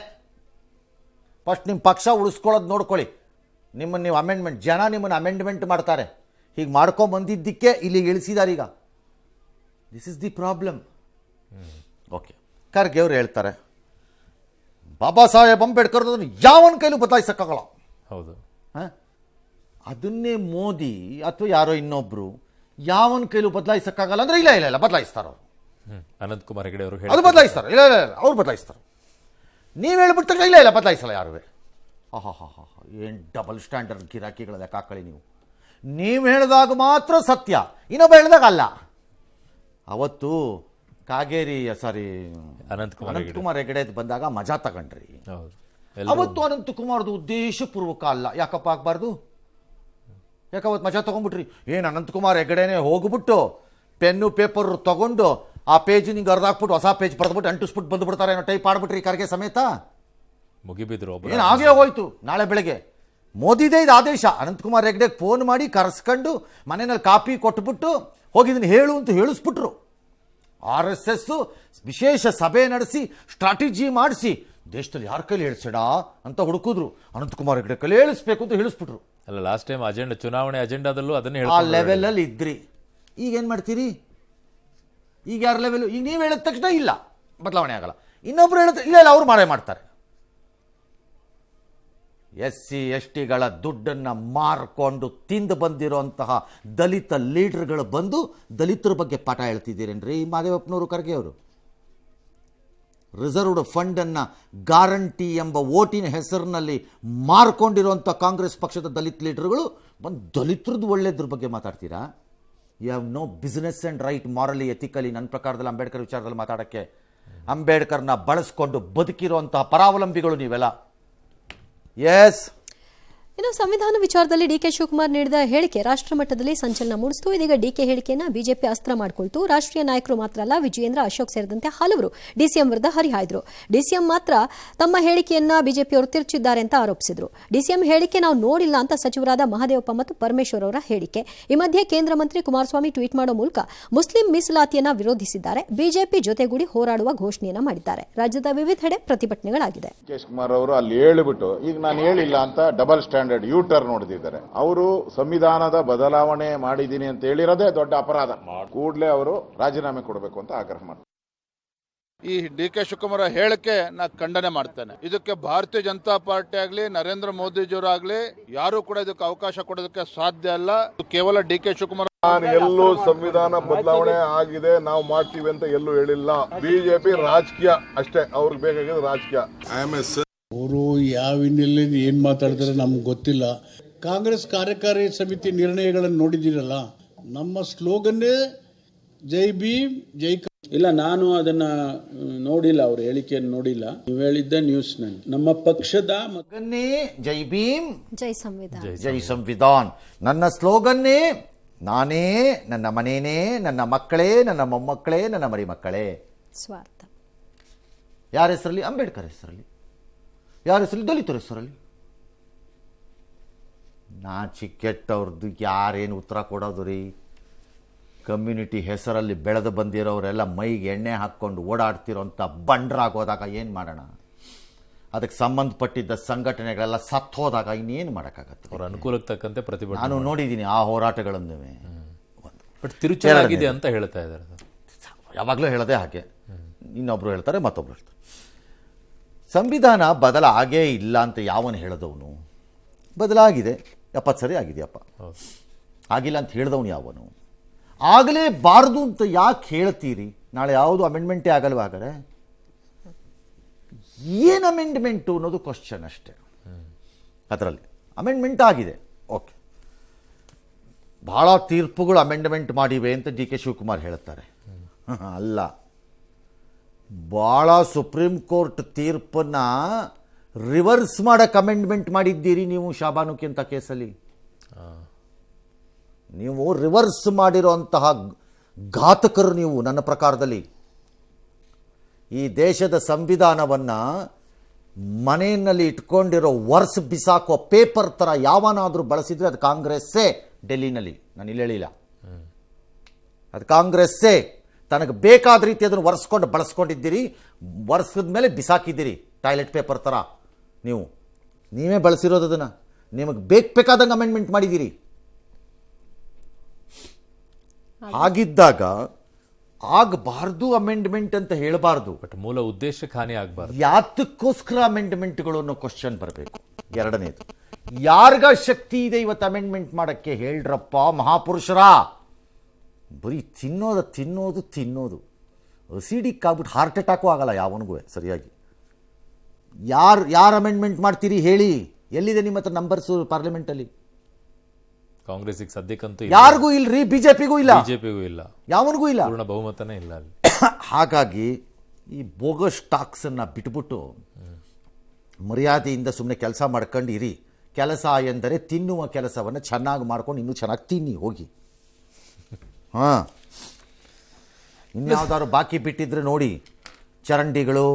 ಫಸ್ಟ್ ನಿಮ್ಮ ಪಕ್ಷ ಉಳಿಸ್ಕೊಳ್ಳೋದು ನೋಡ್ಕೊಳ್ಳಿ. ನಿಮ್ಮನ್ನು ನೀವು ಅಮೆಂಡ್ಮೆಂಟ್, ಜನ ನಿಮ್ಮನ್ನು ಅಮೆಂಡ್ಮೆಂಟ್ ಮಾಡ್ತಾರೆ. ಹೀಗೆ ಮಾಡ್ಕೊಂಬಂದಿದ್ದಕ್ಕೆ ಇಲ್ಲಿಗೆ ಇಳಿಸಿದಾರೆ ಈಗ. This is the problem. Okay, Kharge ಅವರು ಹೇಳ್ತಾರೆ ಬಾಬಾ ಸಾಹೇಬ್ ಅಂಬೇಡ್ಕರ್ ಯಾವನ ಕೈಲೂ ಬದಲಾಯಿಸಕ್ಕಾಗಲ್ಲ. ಹೌದು. ಅದನ್ನೇ ಮೋದಿ ಅಥವಾ ಯಾರೋ ಇನ್ನೊಬ್ರು ಯಾವನ ಕೈಲೂ ಬದಲಾಯಿಸಕ್ಕಾಗಲ್ಲ ಅಂದ್ರೆ ಇಲ್ಲ ಇಲ್ಲ ಇಲ್ಲ ಬದಲಾಯಿಸ್ತಾರ ಅವರು. ಅನಂತ್ ಕುಮಾರ್ ಹೆಗಡೆ ಅವರು ಅದು ಬದಲಾಯಿಸ್ತಾರೆ. ಇಲ್ಲ ಇಲ್ಲ ಇಲ್ಲ ಅವ್ರು ಬದಲಾಯಿಸ್ತಾರೆ. ನೀವು ಹೇಳ್ಬಿಟ್ಟ ಇಲ್ಲ ಇಲ್ಲ ಬದಲಾಯಿಸಲ್ಲ ಯಾರುವೆ. ಏನು ಡಬಲ್ ಸ್ಟ್ಯಾಂಡರ್ಡ್ ಗಿರಾಕಿಗಳ ಲೆಕ್ಕ ಹಾಕೊಳ್ಳಿ ನೀವು. ನೀವು ಹೇಳಿದಾಗ ಮಾತ್ರ ಸತ್ಯ, ಇನ್ನೊಬ್ಬ ಹೇಳಿದಾಗ ಅಲ್ಲ. ಅವತ್ತು ಕಾಗೇರಿ ಅನಂತಕುಮಾರ್ ಹೆಗಡೆ ಬಂದಾಗ ಮಜಾ ತಗೊಂಡ್ರಿ. ಅವತ್ತು ಅನಂತಕುಮಾರ್ದು ಉದ್ದೇಶಪೂರ್ವಕ ಅಲ್ಲ. ಯಾಕಪ್ಪ ಆಗಬಾರ್ದು? ಯಾಕೆ ಅವತ್ತು ಮಜಾ ತೊಗೊಂಡ್ಬಿಟ್ರಿ? ಏನು ಅನಂತಕುಮಾರ್ ಹೆಗಡೆನೇ ಹೋಗ್ಬಿಟ್ಟು ಪೆನ್ನು ಪೇಪರ್ ತೊಗೊಂಡು ಆ ಪೇಜ್ ನಿಂಗೆ ಅರ್ಧಾಕ್ಬಿಟ್ಟು ಹೊಸ ಪೇಜ್ ಬರೆದ್ಬಿಟ್ಟು ಅಂಟಿಸ್ಬಿಟ್ಟು ಬಂದುಬಿಡ್ತಾರೆ ಏನೋ ಟೈಪ್ ಆಡ್ಬಿಟ್ರಿ ಖರ್ಗೆ ಸಮೇತ. ಮುಗಿಬಿದ್ರು. ಏನು ಆಗೇ ಹೋಯ್ತು. ನಾಳೆ ಬೆಳಗ್ಗೆ ಮೋದಿದೇ ಇದು ಆದೇಶ. ಅನಂತಕುಮಾರ್ ಹೆಗಡೆಗೆ ಫೋನ್ ಮಾಡಿ ಕರೆಸ್ಕೊಂಡು ಮನೆಯಲ್ಲಿ ಕಾಪಿ ಕೊಟ್ಬಿಟ್ಟು ಹೋಗಿದ್ದೀನಿ ಹೇಳು ಅಂತ ಹೇಳಿಸ್ಬಿಟ್ರು. RSS ವಿಶೇಷ ಸಭೆ ನಡೆಸಿ ಸ್ಟ್ರಾಟಜಿ ಮಾಡಿಸಿ ದೇಶದಲ್ಲಿ ಯಾರ ಕೈಲಿ ಹೇಳಿಸಡ ಅಂತ ಹುಡುಕಿದ್ರು. ಅನಂತಕುಮಾರ್ ಹೆಗಡೆ ಕೈಲಿ ಹೇಳಿಸ್ಬೇಕು ಅಂತ ಹೇಳಿಸ್ಬಿಟ್ರು. ಅಲ್ಲ, ಲಾಸ್ಟ್ ಟೈಮ್ ಚುನಾವಣೆ ಅಜೆಂಡಾದಲ್ಲೂ ಅದನ್ನೇ ಆ ಲೆವೆಲಲ್ಲಿ ಇದ್ರಿ. ಈಗ ಏನು ಮಾಡ್ತೀರಿ? ಈಗ ಯಾರ ಲೆವೆಲ್? ಈಗ ನೀವು ಹೇಳಿದ ತಕ್ಷಣ ಇಲ್ಲ ಬದಲಾವಣೆ ಆಗಲ್ಲ. ಇನ್ನೊಬ್ರು ಹೇಳಿದ್ರೆ ಇಲ್ಲ ಇಲ್ಲ ಅವ್ರು ಮಾಡ್ತಾರೆ. SC STಗಳ ದುಡ್ಡನ್ನು ಮಾರ್ಕೊಂಡು ತಿಂದು ಬಂದಿರೋಂತಹ ದಲಿತ ಲೀಡರ್ಗಳು ಬಂದು ದಲಿತರ ಬಗ್ಗೆ ಪಾಠ ಹೇಳ್ತಿದ್ದೀರೇನ್ರಿ ಮಾದೇವಪ್ಪನವರು, ಖರ್ಗೆ ಅವರು? ರಿಸರ್ವ್ಡ್ ಫಂಡನ್ನು ಗ್ಯಾರಂಟಿ ಎಂಬ ಓಟಿನ ಹೆಸರಿನಲ್ಲಿ ಮಾರ್ಕೊಂಡಿರುವಂಥ ಕಾಂಗ್ರೆಸ್ ಪಕ್ಷದ ದಲಿತ ಲೀಡರ್ಗಳು ಬಂದು ದಲಿತರದ್ದು ಒಳ್ಳೆಯದ್ರ ಬಗ್ಗೆ ಮಾತಾಡ್ತೀರಾ? You have no business and right morally ethically. ನನ್ನ ಪ್ರಕಾರದಲ್ಲಿ ಅಂಬೇಡ್ಕರ್ ವಿಚಾರದಲ್ಲಿ ಮಾತಾಡೋಕ್ಕೆ. ಅಂಬೇಡ್ಕರ್ನ ಬಳಸ್ಕೊಂಡು ಬದುಕಿರುವಂತಹ ಪರಾವಲಂಬಿಗಳು ನೀವೆಲ್ಲ. ಎಸ್, ಇನ್ನು ಸಂವಿಧಾನ ವಿಚಾರದಲ್ಲಿ DK ಶಿವಕುಮಾರ್ ನೀಡಿದ ಹೇಳಿಕೆ ರಾಷ್ಟ್ರ ಮಟ್ಟದಲ್ಲಿ ಸಂಚಲನ ಮೂಡಿಸಿತು. ಇದೀಗ DK ಹೇಳಿಕೆಯನ್ನು ಬಿಜೆಪಿ ಅಸ್ತ್ರ ಮಾಡಿಕೊಳ್ತು. ರಾಷ್ಟ್ರೀಯ ನಾಯಕರು ಮಾತ್ರ ಅಲ್ಲ, ವಿಜಯೇಂದ್ರ, ಅಶೋಕ್ ಸೇರಿದಂತೆ ಹಲವರು DCM ವಿರುದ್ಧ ಹರಿಹಾಯ್ದರು. DCM ಮಾತ್ರ ತಮ್ಮ ಹೇಳಿಕೆಯನ್ನ ಬಿಜೆಪಿಯವರು ತಿರುಚಿದ್ದಾರೆ ಅಂತ ಆರೋಪಿಸಿದರು. DCM ಹೇಳಿಕೆ ನಾವು ನೋಡಿಲ್ಲ ಅಂತ ಸಚಿವರಾದ ಮಹದೇವಪ್ಪ ಮತ್ತು ಪರಮೇಶ್ವರ್ ಅವರ ಹೇಳಿಕೆ. ಈ ಮಧ್ಯೆ ಕೇಂದ್ರ ಮಂತ್ರಿ ಕುಮಾರಸ್ವಾಮಿ ಟ್ವೀಟ್ ಮಾಡೋ ಮೂಲಕ ಮುಸ್ಲಿಂ ಮೀಸಲಾತಿಯನ್ನ ವಿರೋಧಿಸಿದ್ದಾರೆ. ಬಿಜೆಪಿ ಜೊತೆಗೂಡಿ ಹೋರಾಡುವ ಘೋಷಣೆಯನ್ನ ಮಾಡಿದ್ದಾರೆ. ರಾಜ್ಯದ ವಿವಿಧೆಡೆ ಪ್ರತಿಭಟನೆಗಳಾಗಿದೆ. ಕುಮಾರ್ ಅವರು ಅಲ್ಲಿ ಹೇಳಿಬಿಟ್ಟು ಈಗ ನಾನು ಹೇಳಿಲ್ಲ ಅಂತ ಡಬಲ್ ಸ್ಟ್ಯಾಂಡರ್ಡ್ ಟರ್ನ್ ಹೊಡೆದಿದ್ದಾರೆ. ಅವರು ಸಂವಿಧಾನದ ಬದಲಾವಣೆ ಮಾಡಿದ್ದೀನಿ ಅಂತ ಹೇಳಿರೋದೇ ದೊಡ್ಡ ಅಪರಾಧ. ಕೂಡಲೇ ಅವರು ರಾಜೀನಾಮೆ ಕೊಡಬೇಕು ಅಂತ ಆಗ್ರಹ ಮಾಡ್ತಾರೆ. ಈ DK ಶಿವಕುಮಾರ್ ಹೇಳಿಕೆ ನಾ ಖಂಡನೆ ಮಾಡ್ತೇನೆ. ಇದಕ್ಕೆ ಭಾರತೀಯ ಜನತಾ ಪಾರ್ಟಿ ಆಗಲಿ ನರೇಂದ್ರ ಮೋದಿಜಿಯವರಾಗ್ಲಿ ಯಾರು ಕೂಡ ಇದಕ್ಕೆ ಅವಕಾಶ ಕೊಡೋದಕ್ಕೆ ಸಾಧ್ಯ ಅಲ್ಲ. ಕೇವಲ DK ಶಿವಕುಮಾರ್ ನಾನು ಎಲ್ಲೂ ಸಂವಿಧಾನ ಬದಲಾವಣೆ ಆಗಿದೆ ನಾವು ಮಾಡ್ತೀವಿ ಅಂತ ಎಲ್ಲೂ ಹೇಳಿಲ್ಲ. ಬಿಜೆಪಿ ರಾಜಕೀಯ ಅಷ್ಟೇ, ಅವ್ರಿಗೆ ಬೇಕಾಗಿರೋದು ರಾಜಕೀಯ. ಅವರು ಯಾವ ಹಿನ್ನೆಲೆಯಲ್ಲಿ ಏನ್ ಮಾತಾಡ್ತಾರೆ ನಮ್ಗೆ ಗೊತ್ತಿಲ್ಲ. ಕಾಂಗ್ರೆಸ್ ಕಾರ್ಯಕಾರಿ ಸಮಿತಿ ನಿರ್ಣಯಗಳನ್ನು ನೋಡಿದ್ದೀರಲ್ಲ, ನಮ್ಮ ಸ್ಲೋಗನ್ನೇ ಜೈ ಭೀಮ್ ಜೈ. ಇಲ್ಲ, ನಾನು ಅದನ್ನ ನೋಡಿಲ್ಲ, ಅವ್ರ ಹೇಳಿಕೆಯನ್ನು ನೋಡಿಲ್ಲ. ನೀವು ಹೇಳಿದ್ದ ನ್ಯೂಸ್ ನಲ್ಲಿ ನಮ್ಮ ಪಕ್ಷದ ಸ್ಲೋಗನ್ನೇ ಜೈ ಭೀಮ್ ಜೈ ಸಂವಿಧಾನ ಜೈ ಸಂವಿಧಾನ್. ನನ್ನ ಸ್ಲೋಗನ್ನೇ ನಾನೇ, ನನ್ನ ಮನೇನೇ, ನನ್ನ ಮಕ್ಕಳೇ, ನನ್ನ ಮೊಮ್ಮಕ್ಕಳೇ, ನನ್ನ ಮರಿ ಮಕ್ಕಳೇ. ಸ್ವಾರ್ಥ. ಯಾರ ಹೆಸರಲ್ಲಿ? ಅಂಬೇಡ್ಕರ್ ಹೆಸರಲ್ಲಿ. ಯಾರ ಹೆಸರಲ್ಲಿ? ದಲಿತರ ಹೆಸರಲ್ಲಿ. ನಾಚಿಕೆಟ್ಟವ್ರದ್ದು ಯಾರೇನು ಉತ್ತರ ಕೊಡೋದು ರೀ? ಕಮ್ಯುನಿಟಿ ಹೆಸರಲ್ಲಿ ಬೆಳೆದು ಬಂದಿರೋರೆಲ್ಲ ಮೈಗೆ ಎಣ್ಣೆ ಹಾಕ್ಕೊಂಡು ಓಡಾಡ್ತಿರೋಂಥ ಬಂಡ್ರಾಗೋದಾಗ ಏನು ಮಾಡೋಣ? ಅದಕ್ಕೆ ಸಂಬಂಧಪಟ್ಟಿದ್ದ ಸಂಘಟನೆಗಳೆಲ್ಲ ಸತ್ತೋದಾಗ ಇನ್ನೇನು ಮಾಡೋಕ್ಕಾಗತ್ತೆ? ಅವ್ರ ಅನುಕೂಲಕ್ಕೆ ತಕ್ಕಂತೆ ಪ್ರತಿಭಟನೆ ನಾನು ನೋಡಿದ್ದೀನಿ ಆ ಹೋರಾಟಗಳನ್ನು. ಬಟ್ ತಿರುಚಲಾಗಿದೆ ಅಂತ ಹೇಳ್ತಾ ಇದ್ದಾರೆ. ಯಾವಾಗಲೂ ಹೇಳೋದೇ ಹಾಗೆ, ಇನ್ನೊಬ್ರು ಹೇಳ್ತಾರೆ, ಮತ್ತೊಬ್ರು ಹೇಳ್ತಾರೆ. ಸಂವಿಧಾನ ಬದಲಾಗೇ ಇಲ್ಲ ಅಂತ ಯಾವನು ಹೇಳಿದವನು? ಬದಲಾಗಿದೆ, 70 ಸರಿ ಆಗಿದೆಯಪ್ಪ. ಆಗಿಲ್ಲ ಅಂತ ಹೇಳಿದವನು ಯಾವನು? ಆಗಲೇಬಾರ್ದು ಅಂತ ಯಾಕೆ ಹೇಳ್ತೀರಿ? ನಾಳೆ ಯಾವುದು ಅಮೆಂಡ್ಮೆಂಟೇ ಆಗಲ್ವ? ಹಾಗಾದ್ರೆ ಏನು ಅಮೆಂಡ್ಮೆಂಟು ಅನ್ನೋದು ಕ್ವಶನ್ ಅಷ್ಟೇ. ಅದರಲ್ಲಿ ಅಮೆಂಡ್ಮೆಂಟ್ ಆಗಿದೆ, ಓಕೆ. ಭಾಳ ತೀರ್ಪುಗಳು ಅಮೆಂಡ್ಮೆಂಟ್ ಮಾಡಿವೆ ಅಂತ ಡಿ ಕೆ ಶಿವಕುಮಾರ್ ಹೇಳ್ತಾರೆ. ಅಲ್ಲ, ಭಾಳ ಸುಪ್ರೀಂ ಕೋರ್ಟ್ ತೀರ್ಪನ್ನು ರಿವರ್ಸ್ ಮಾಡಕ್ಕೆ ಅಮೆಂಡ್ಮೆಂಟ್ ಮಾಡಿದ್ದೀರಿ ನೀವು ಶಾಬಾನುಕಿ ಅಂತ ಕೇಸಲ್ಲಿ. ನೀವು ರಿವರ್ಸ್ ಮಾಡಿರೋಂತಹ ಘಾತಕರು ನೀವು. ನನ್ನ ಪ್ರಕಾರದಲ್ಲಿ ಈ ದೇಶದ ಸಂವಿಧಾನವನ್ನು ಮನೆಯಲ್ಲಿ ಇಟ್ಕೊಂಡಿರೋ ವರ್ಸ್ ಬಿಸಾಕೋ ಪೇಪರ್ ಥರ ಯಾವನಾದರೂ ಬಳಸಿದರೆ ಅದು ಕಾಂಗ್ರೆಸ್ಸೇ. ಡೆಲ್ಲಿನಲ್ಲಿ ನಾನು ಇಲ್ಲಿ ಹೇಳಿಲ್ಲ, ಅದು ಕಾಂಗ್ರೆಸ್ಸೇ. ತನಗೆ ಬೇಕಾದ ರೀತಿ ಅದನ್ನು ಒರೆಸ್ಕೊಂಡು ಬಳಸ್ಕೊಂಡಿದ್ದೀರಿ, ಒರೆಸಿದ ಮೇಲೆ ಬಿಸಾಕಿದ್ದೀರಿ ಟಾಯ್ಲೆಟ್ ಪೇಪರ್ ಥರ. ನೀವೇ ಬಳಸಿರೋದು ಅದನ್ನು. ನಿಮಗೆ ಬೇಕಾದಂಗೆ ಅಮೆಂಡ್ಮೆಂಟ್ ಮಾಡಿದ್ದೀರಿ. ಹಾಗಿದ್ದಾಗ ಆಗಬಾರ್ದು ಅಮೆಂಡ್ಮೆಂಟ್ ಅಂತ ಹೇಳಬಾರ್ದು. ಬಟ್ ಮೂಲ ಉದ್ದೇಶಕ್ಕೆ ಹಾನಿ ಆಗಬಾರ್ದು. ಯಾತಕ್ಕೋಸ್ಕರ ಅಮೆಂಡ್ಮೆಂಟ್ಗಳು ಅನ್ನೋ ಕ್ವಶನ್ ಬರಬೇಕು. ಎರಡನೇದು, ಯಾರಿಗ ಶಕ್ತಿ ಇದೆ ಇವತ್ತು ಅಮೆಂಡ್ಮೆಂಟ್ ಮಾಡೋಕ್ಕೆ? ಹೇಳ್ರಪ್ಪ ಮಹಾಪುರುಷರ. ಬರೀ ತಿನ್ನೋದು ಅಸಿಡಿಕ್ ಆಗ್ಬಿಟ್ಟು ಹಾರ್ಟ್ ಅಟ್ಯಾಕು ಆಗಲ್ಲ ಯಾವನಿಗೂ ಸರಿಯಾಗಿ. ಯಾರು ಅಮೆಂಡ್ಮೆಂಟ್ ಮಾಡ್ತೀರಿ ಹೇಳಿ? ಎಲ್ಲಿದೆ ನಿಮ್ಮ ಹತ್ರ ನಂಬರ್ಸು ಪಾರ್ಲಿಮೆಂಟಲ್ಲಿ? ಕಾಂಗ್ರೆಸ್ಗೆ ಸದ್ಯಕ್ಕಂತೂ ಯಾರಿಗೂ ಇಲ್ರಿ, ಬಿಜೆಪಿಗೂ ಇಲ್ಲ, ಬಿಜೆಪಿಗೂ ಇಲ್ಲ, ಯಾವನಿಗೂ ಇಲ್ಲ, ಪೂರ್ಣ ಬಹುಮತನೇ ಇಲ್ಲ ಅಲ್ಲಿ. ಹಾಗಾಗಿ ಈ ಬೋಗಸ್ ಟಾಕ್ಸನ್ನು ಬಿಟ್ಬಿಟ್ಟು ಮರ್ಯಾದೆಯಿಂದ ಸುಮ್ಮನೆ ಕೆಲಸ ಮಾಡ್ಕೊಂಡು ಇರಿ. ಕೆಲಸ ಎಂದರೆ ತಿನ್ನುವ ಕೆಲಸವನ್ನು ಚೆನ್ನಾಗಿ ಮಾಡ್ಕೊಂಡು ಇನ್ನೂ ಚೆನ್ನಾಗಿ ತಿನ್ನಿ ಹೋಗಿ. ಹಾಂ, ಇನ್ಯಾವುದಾದ್ರು ಬಾಕಿ ಬಿಟ್ಟಿದ್ರೆ ನೋಡಿ, ಚರಂಡಿಗಳು,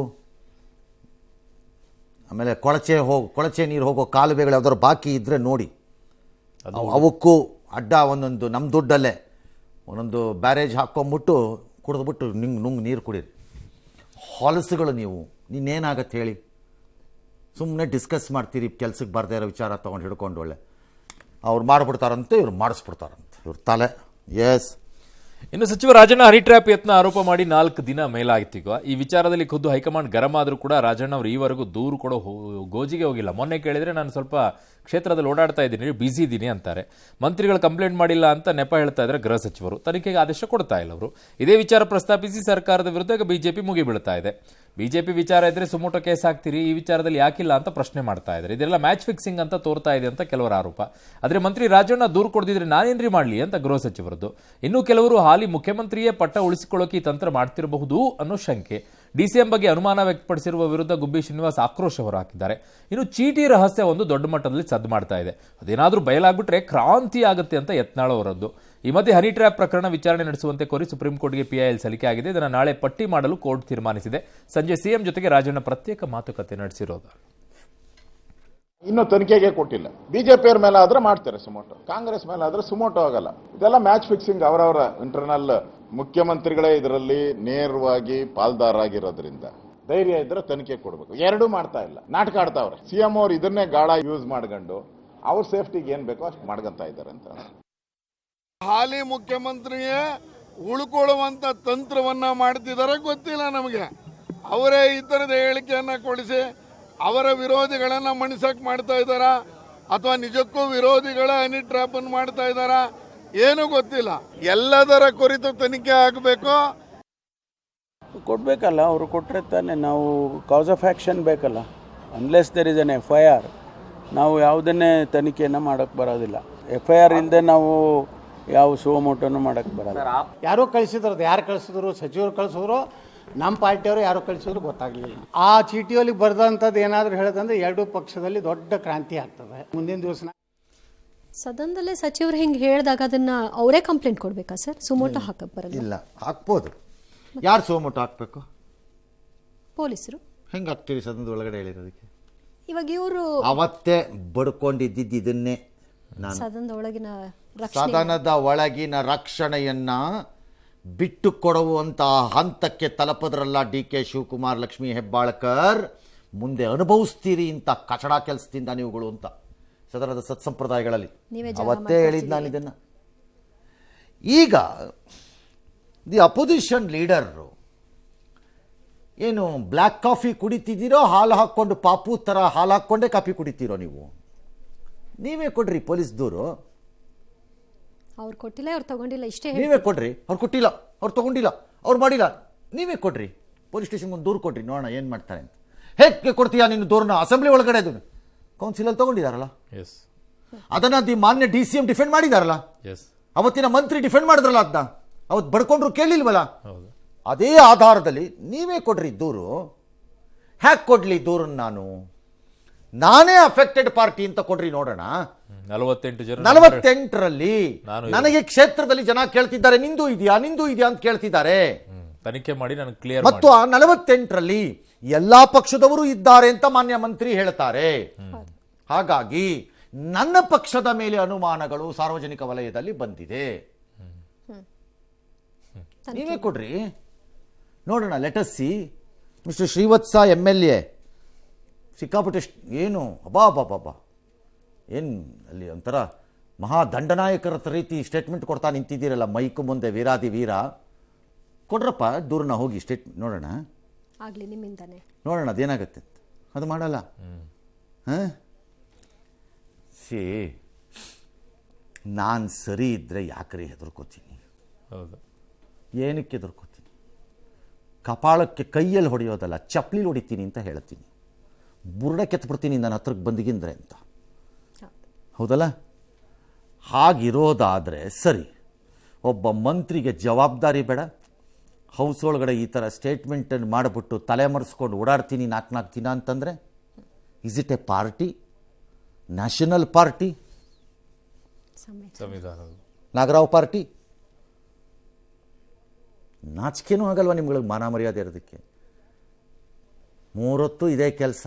ಆಮೇಲೆ ಕೊಳಚೆ ನೀರು ಹೋಗೋ ಕಾಲುವೆಗಳು ಯಾವ್ದಾದ್ರು ಬಾಕಿ ಇದ್ದರೆ ನೋಡಿ, ಅವಕ್ಕೂ ಅಡ್ಡ ಒಂದೊಂದು ನಮ್ಮ ದುಡ್ಡಲ್ಲೇ ಒಂದೊಂದು ಬ್ಯಾರೇಜ್ ಹಾಕ್ಕೊಂಬಿಟ್ಟು ಕುಡಿದ್ಬಿಟ್ಟು ನುಂಗ್ ನೀರು ಕುಡೀರಿ. ಹೊಲಸುಗಳು ನೀವು. ನೀನೇನಾಗತ್ತೆ ಹೇಳಿ? ಸುಮ್ಮನೆ ಡಿಸ್ಕಸ್ ಮಾಡ್ತೀರಿ, ಕೆಲ್ಸಕ್ಕೆ ಬರದೇ ಇರೋ ವಿಚಾರ ತೊಗೊಂಡು ಹಿಡ್ಕೊಂಡು. ಒಳ್ಳೆ ಅವ್ರು ಮಾಡಿಬಿಡ್ತಾರಂತೆ, ಇವ್ರು ಮಾಡಿಸ್ಬಿಡ್ತಾರಂತೆ, ಇವ್ರ ತಲೆ. ಎಸ್. ಇನ್ನು ಸಚಿವ ರಾಜಣ್ಣ ಹನಿ ಟ್ರ್ಯಾಪ್ ಯತ್ನ ಆರೋಪ ಮಾಡಿ 4 ದಿನ ಮೇಲಾಗಿತ್ತೀಗ. ಈ ವಿಚಾರದಲ್ಲಿ ಖುದ್ದು ಹೈಕಮಾಂಡ್ ಗರಂ ಆದರೂ ಕೂಡ ರಾಜಣ್ಣ ಅವರು ಈವರೆಗೂ ದೂರು ಕೊಡೋ ಗೋಜಿಗೆ ಹೋಗಿಲ್ಲ. ಮೊನ್ನೆ ಕೇಳಿದ್ರೆ ನಾನು ಸ್ವಲ್ಪ ಕ್ಷೇತ್ರದಲ್ಲಿ ಓಡಾಡ್ತಾ ಇದ್ದೀನಿ, ಬ್ಯುಸಿ ಇದ್ದೀನಿ ಅಂತಾರೆ. ಮಂತ್ರಿಗಳು ಕಂಪ್ಲೇಂಟ್ ಮಾಡಿಲ್ಲ ಅಂತ ನೆಪ ಹೇಳ್ತಾ ಇದ್ದಾರೆ ಗೃಹ ಸಚಿವರು. ತನಿಖೆಗೆ ಆದೇಶ ಕೊಡ್ತಾ ಇಲ್ಲ ಅವರು. ಇದೇ ವಿಚಾರ ಪ್ರಸ್ತಾಪಿಸಿ ಸರ್ಕಾರದ ವಿರುದ್ಧ ಬಿಜೆಪಿ ಮುಗಿಬೀಳ್ತಾ ಇದೆ. ಬಿಜೆಪಿ ವಿಚಾರ ಇದ್ರೆ ಸುಮೋಟೋ ಕೇಸ್ ಹಾಕ್ತೀರಿ, ಈ ವಿಚಾರದಲ್ಲಿ ಯಾಕಿಲ್ಲ ಅಂತ ಪ್ರಶ್ನೆ ಮಾಡ್ತಾ ಇದ್ದಾರೆ. ಇದೆಲ್ಲ ಮ್ಯಾಚ್ ಫಿಕ್ಸಿಂಗ್ ಅಂತ ತೋರ್ತಾ ಇದೆ ಅಂತ ಕೆಲವರ ಆರೋಪ. ಆದರೆ ಮಂತ್ರಿ ರಾಜಣ್ಣ ದೂರು ಕೊಡದಿದ್ರೆ ನಾನೇನ್ರಿ ಮಾಡಲಿ ಅಂತ ಗೃಹ ಸಚಿವರದ್ದು. ಇನ್ನು ಕೆಲವರು ಹಾಲಿ ಮುಖ್ಯಮಂತ್ರಿಯೇ ಪಟ್ಟ ಉಳಿಸಿಕೊಳ್ಳೋಕೆ ಈ ತಂತ್ರ ಮಾಡ್ತಿರಬಹುದು ಅನ್ನೋ ಶಂಕೆ. ಡಿಸಿಎಂ ಬಗ್ಗೆ ಅನುಮಾನ ವ್ಯಕ್ತಪಡಿಸಿರುವ ವಿರುದ್ಧ ಗುಬ್ಬಿ ಶ್ರೀನಿವಾಸ್ ಆಕ್ರೋಶ ಹೊರಹಾಕಿದ್ದಾರೆ. ಇನ್ನು ಚೀಟಿ ರಹಸ್ಯ ಒಂದು ದೊಡ್ಡ ಮಟ್ಟದಲ್ಲಿ ಸದ್ದು ಮಾಡ್ತಾ ಇದೆ. ಅದೇನಾದ್ರೂ ಬಯಲಾಗ್ಬಿಟ್ರೆ ಕ್ರಾಂತಿ ಆಗುತ್ತೆ ಅಂತ ಯತ್ನಾಳ್ ಅವರದ್ದು. ಈ ಮಧ್ಯೆ ಹನಿ ಟ್ರ್ಯಾಪ್ ಪ್ರಕರಣ ವಿಚಾರಣೆ ನಡೆಸುವಂತೆ ಕೋರಿ ಸುಪ್ರೀಂ ಕೋರ್ಟ್ಗೆ ಪಿಐಎಲ್ ಸಲ್ಲಿಕೆ ಆಗಿದೆ. ಇದನ್ನು ನಾಳೆ ಪಟ್ಟಿ ಮಾಡಲು ಕೋರ್ಟ್ ತೀರ್ಮಾನಿಸಿದೆ. ಸಂಜೆ ಸಿಎಂ ಜೊತೆಗೆ ರಾಜಣ್ಣ ಪ್ರತ್ಯೇಕ ಮಾತುಕತೆ ನಡೆಸಿರೋದು. ಇನ್ನು ತನಿಖೆಗೆ ಕೊಟ್ಟಿಲ್ಲ. ಬಿಜೆಪಿಯವ್ರ ಮೇಲೆ ಆದ್ರೆ ಮಾಡ್ತಾರೆ ಸುಮೋಟೋ, ಕಾಂಗ್ರೆಸ್ ಮೇಲೆ ಆದ್ರೆ ಸುಮೋಟೋ ಆಗಲ್ಲ. ಇದೆಲ್ಲ ಮ್ಯಾಚ್ ಫಿಕ್ಸಿಂಗ್. ಅವರವರ ಇಂಟರ್ನಲ್ ಮುಖ್ಯಮಂತ್ರಿಗಳೇ ಇದರಲ್ಲಿ ನೇರವಾಗಿ ಪಾಲ್ದಾರಾಗಿರೋದ್ರಿಂದ ಧೈರ್ಯ ಇದ್ರೆ ತನಿಖೆ ಕೊಡಬೇಕು. ಎರಡೂ ಮಾಡ್ತಾ ಇಲ್ಲ, ನಾಟಕ ಆಡ್ತಾವ್ರೆ. ಸಿಎಂ ಅವ್ರು ಇದನ್ನೇ ಗಾಳ ಯೂಸ್ ಮಾಡ್ಕೊಂಡು ಅವ್ರ ಸೇಫ್ಟಿಗೆ ಏನ್ ಬೇಕೋ ಅಷ್ಟು ಮಾಡ್ಕೊಂತ ಇದ್ದಾರೆ ಅಂತ. ಹಾಲಿ ಮುಖ್ಯಮಂತ್ರಿಗೆ ಉಳ್ಕೊಳ್ಳುವಂತ ತಂತ್ರವನ್ನ ಮಾಡ್ತಿದ್ದಾರೆ ಗೊತ್ತಿಲ್ಲ ನಮಗೆ. ಅವರೇ ಈ ತರದ ಹೇಳಿಕೆಯನ್ನ ಕೊಡಿಸಿ ಅವರ ವಿರೋಧಿಗಳನ್ನ ಮಣಿಸಕ್ ಮಾಡ್ತಾ ಇದ್ದಾರಾ ಅಥವಾ ನಿಜಕ್ಕೂ ವಿರೋಧಿಗಳ ಹನಿ ಟ್ರ್ಯಾಪ್ ಅನ್ನು ಮಾಡ್ತಾ ಇದ್ದಾರಾ? ಏನು ಗೊತ್ತಿಲ್ಲ. ಎಲ್ಲದರ ಕುರಿತು ತನಿಖೆ ಆಗಬೇಕು. ಕೊಡಬೇಕಲ್ಲ, ಅವರು ಕೊಟ್ಟರೆ ತಾನೇ ನಾವು ಕಾಸ್ ಆಫ್ ಆ್ಯಕ್ಷನ್ ಬೇಕಲ್ಲ. Unless there is N FIR ನಾವು ಯಾವುದನ್ನೇ ತನಿಖೆಯನ್ನು ಮಾಡೋಕ್ಕೆ ಬರೋದಿಲ್ಲ. FIR ಇಲ್ಲದೆ ನಾವು ಯಾವ ಸುವಮೋಟನೂ ಮಾಡೋಕ್ಕೆ ಬರೋಲ್ಲ. ಯಾರೋ ಕಳಿಸಿದ್ರು, ಯಾರು ಕಳಿಸಿದ್ರು, ಸಚಿವರು ಕಳಿಸಿದ್ರು, ನಮ್ಮ ಪಾರ್ಟಿಯವರು ಯಾರು ಕಳಿಸಿದ್ರು ಗೊತ್ತಾಗಲಿಲ್ಲ. ಆ ಚೀಟಿಯಲ್ಲಿ ಬರೆದಂಥದ್ದು ಏನಾದರೂ ಹೇಳೋದಂದ್ರೆ ಎರಡೂ ಪಕ್ಷದಲ್ಲಿ ದೊಡ್ಡ ಕ್ರಾಂತಿ ಆಗ್ತದೆ ಮುಂದಿನ ದಿವಸ. ಸದನದಲ್ಲೇ ಸಚಿವರು ಹಿಂಗೆ ಹೇಳಿದಾಗ ಅದನ್ನ ಅವರೇ ಕಂಪ್ಲೇಂಟ್ ಕೊಡ್ಬೇಕಾ ಸರ್? ಸುಮೋಟೋ ಹಾಕಕ್ ಬರಲ್ಲ? ಇಲ್ಲ, ಹಾಕ್ಬೋದು. ಯಾರು ಸೋಮೋಟೋ ಹಾಕ್ಬೇಕು? ಪೊಲೀಸರು. ಹೆಂಗೆ ಹಾಕ್ತೀರಿ ಸದನದ ಒಳಗಡೆ ಹೇಳಿರೋದಕ್ಕೆ? ಇವಾಗ ಇವರು ಅವತ್ತೇ ಬಡ್ಕೊಂಡಿದ್ದಿದ್ದು ಇದನ್ನೇ. ನಾನು ಸದನದ ಒಳಗಿನ ಸದನದ ಒಳಗಿನ ರಕ್ಷಣೆಯನ್ನ ಬಿಟ್ಟು ಕೊಡುವಂತ ಹಂತಕ್ಕೆ ತಲುಪದ್ರಲ್ಲ DK ಶಿವಕುಮಾರ್, ಲಕ್ಷ್ಮೀ ಹೆಬ್ಬಾಳ್ಕರ್. ಮುಂದೆ ಅನುಭವಿಸ್ತೀರಿ ಇಂಥ ಕಚಡ ಕೆಲಸದಿಂದ ನೀವುಗಳು ಅಂತ ಸದನದ ಸತ್ಸಂಪ್ರದಾಯಗಳಲ್ಲಿ ಅವತ್ತೇ ಹೇಳಿದ್ ನಾನು ಇದನ್ನ. ಈಗ ದಿ ಅಪೋಸಿಷನ್ ಲೀಡರು ಏನು ಬ್ಲ್ಯಾಕ್ ಕಾಫಿ ಕುಡಿತಿದ್ದೀರೋ, ಹಾಲು ಹಾಕ್ಕೊಂಡು ಪಾಪು ಥರ ಹಾಲು ಹಾಕ್ಕೊಂಡೇ ಕಾಫಿ ಕುಡಿತೀರೋ ನೀವು? ನೀವೇ ಕೊಡ್ರಿ ಪೊಲೀಸ್ ದೂರು. ಅವ್ರು ಕೊಟ್ಟಿಲ್ಲ, ಅವ್ರು ತಗೊಂಡಿಲ್ಲ, ಇಷ್ಟೇ ನೀವೇ ಕೊಡ್ರಿ. ಅವ್ರು ಕೊಟ್ಟಿಲ್ಲ, ಅವ್ರು ತಗೊಂಡಿಲ್ಲ, ಅವ್ರು ಮಾಡಿಲ್ಲ, ನೀವೇ ಕೊಡ್ರಿ. ಪೊಲೀಸ್ ಸ್ಟೇಷನ್ಗೆ ಒಂದು ದೂರು ಕೊಡ್ರಿ, ನೋಡೋಣ ಏನು ಮಾಡ್ತಾರೆ ಅಂತ. ಹೇಗೆ ಕೊಡ್ತೀಯಾ ನಿನ್ನ ದೂರನ್ನ? ಅಸೆಂಬ್ಲಿ ಒಳಗಡೆ ಅದು ಕೌನ್ಸಿಲಲ್ಲಿ ತಗೊಂಡಿದ್ದಾರಲ್ಲ, ಅದನ್ನ ಮಾನ್ಯ DCM ಡಿಫೆಂಡ್ ಮಾಡಿದಾರಲ್ಲ, ಅವತ್ತಿನ ಮಂತ್ರಿ ಡಿಫೆಂಡ್ ಮಾಡಿದ್ರಲ್ಲ, ಅದನ್ನ ಅವತ್ತು ಬಡ್ಕೊಂಡ್ರು ಕೇಳಿಲ್ವಲ್ಲ. ಅದೇ ಆಧಾರದಲ್ಲಿ ನೀವೇ ಕೊಡ್ರಿ ದೂರು. ಹ್ಯಾಕ್ ಕೊಡ್ಲಿ ದೂರನ್ನು? ನಾನೇ ಅಫೆಕ್ಟೆಡ್ ಪಾರ್ಟಿ ಅಂತ ಕೊಡ್ರಿ ನೋಡೋಣ. 48ರಲ್ಲಿ ನನಗೆ ಕ್ಷೇತ್ರದಲ್ಲಿ ಜನ ಕೇಳ್ತಿದ್ದಾರೆ, ನಿಂದು ಇದೆಯಾ ಅಂತ ಕೇಳ್ತಿದ್ದಾರೆ. ತನಿಖೆ ಮಾಡಿ ನನಗೆ ಕ್ಲಿಯರ್. ಮತ್ತು ಆ 48ರಲ್ಲಿ ಎಲ್ಲಾ ಪಕ್ಷದವರು ಇದ್ದಾರೆ ಅಂತ ಮಾನ್ಯ ಮಂತ್ರಿ ಹೇಳ್ತಾರೆ. ಹಾಗಾಗಿ ನನ್ನ ಪಕ್ಷದ ಮೇಲೆ ಅನುಮಾನಗಳು ಸಾರ್ವಜನಿಕ ವಲಯದಲ್ಲಿ ಬಂದಿದೆ. ನೀವೇ ಕೊಡ್ರಿ ನೋಡೋಣ. Let us see. Mister Srivatsa MLA ಸಿಕ್ಕಾಪಟ್ಟೆ ಏನು ಅಬಾ ಏನು ಅಲ್ಲಿ ಒಂಥರ ಮಹಾದಂಡನಾಯಕರ ರೀತಿ ಸ್ಟೇಟ್ಮೆಂಟ್ ಕೊಡ್ತಾ ನಿಂತಿದ್ದೀರಲ್ಲ ಮೈಕು ಮುಂದೆ, ವೀರಾದಿ ವೀರ. ಕೊಡ್ರಪ್ಪ ದೂರನ್ನ ಹೋಗಿ ಸ್ಟೇಟ್ಮೆಂಟ್ ನೋಡೋಣ, ಆಗಲಿ ನಿಮ್ಮಿಂದಾನೆ ನೋಡೋಣ ಅದೇನಾಗುತ್ತೆ. ಅದು ಮಾಡಲ್ಲ. ಹಾಂ ಸಿ, ನಾನು ಸರಿ ಇದ್ದರೆ ಯಾಕ್ರಿ ಹೆದರ್ಕೋತೀನಿ? ಹೌದು, ಏನಕ್ಕೆ ಹೆದರ್ಕೋತೀನಿ? ಕಪಾಳಕ್ಕೆ ಕೈಯಲ್ಲಿ ಹೊಡೆಯೋದಲ್ಲ, ಚಪ್ಪಲಿಲಿ ಹೊಡಿತೀನಿ ಅಂತ ಹೇಳ್ತೀನಿ. ಬುರುಡೆ ಕೆತ್ಬಿಡ್ತೀನಿ ನನ್ನ ಹತ್ರಕ್ಕೆ ಬಂದಿಗಿಂದ್ರೆ ಅಂತ. ಹೌದಲ್ಲ? ಹಾಗಿರೋದಾದರೆ ಸರಿ. ಒಬ್ಬ ಮಂತ್ರಿಗೆ ಜವಾಬ್ದಾರಿ ಬೇಡ? ಹೌಸ್ ಒಳಗಡೆ ಈ ಥರ ಸ್ಟೇಟ್ಮೆಂಟನ್ನು ಮಾಡಿಬಿಟ್ಟು ತಲೆ ಮರೆಸ್ಕೊಂಡು ಓಡಾಡ್ತೀನಿ 4 ದಿನ ಅಂತಂದರೆ is it A party? National party? ಸಂವಿಧಾನ ನಾಗರಾವ್ ಪಾರ್ಟಿ? ನಾಚಿಕೆನೂ ಆಗಲ್ವ ನಿಮ್ಗಳಿಗೆ ಮಾನ ಮರ್ಯಾದೆ ಇರೋದಕ್ಕೆ? 3 ಹೊತ್ತು ಇದೇ ಕೆಲಸ.